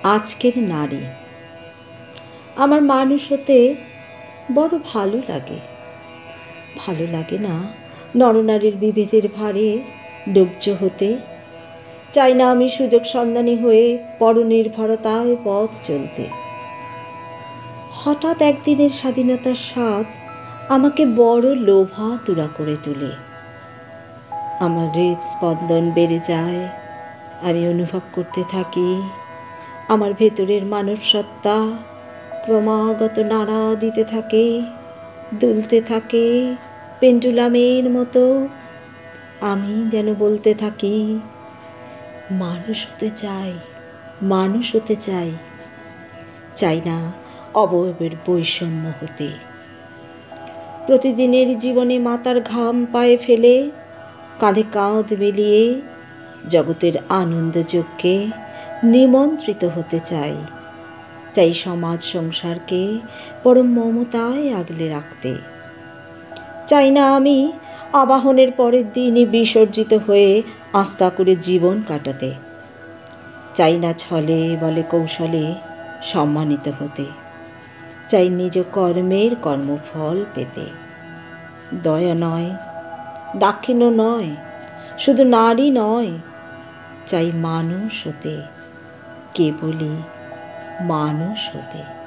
আজকের নারী। আমার মানুষ হতে বড় ভালো লাগে। ভালো লাগে না নরনারীর বিভেদের ভারে ডুবজ হতে। চাই না আমি সুযোগ সন্ধানী হয়ে পরনির্ভরতায় পথ চলতে। হঠাৎ একদিনের স্বাধীনতার স্বাদ আমাকে বড় লোভাতুরা করে তোলে। আমার হৃদস্পন্দন বেড়ে যায়। আমি অনুভব করতে থাকি আমার ভেতরের মানব সত্তা ক্রমাগত নাড়া দিতে থাকে, দুলতে থাকে পেন্ডুলামের মতো। আমি যেন বলতে থাকি, মানুষ হতে চাই, মানুষ হতে চাই। চাই না অবয়বের বৈষম্য হতে। প্রতিদিনের জীবনে মাথার ঘাম পায়ে ফেলে কাঁধে কাঁধ মিলিয়ে জগতের আনন্দযজ্ঞে নিমন্ত্রিত হতে চাই। চাই সমাজ সংসারকে পরম মমতায় আগলে রাখতে। চাই না আমি আবাহনের পরের দিনই বিসর্জিত হয়ে আস্থা করে জীবন কাটাতে। চাই না ছলে বলে কৌশলে সম্মানিত হতে। চাই নিজ কর্মের কর্মফল পেতে। দয়া নয়, দাক্ষিণ্য নয়, শুধু নারী নয়, চাই মানুষ হতে, কেবলই মানুষ হতে।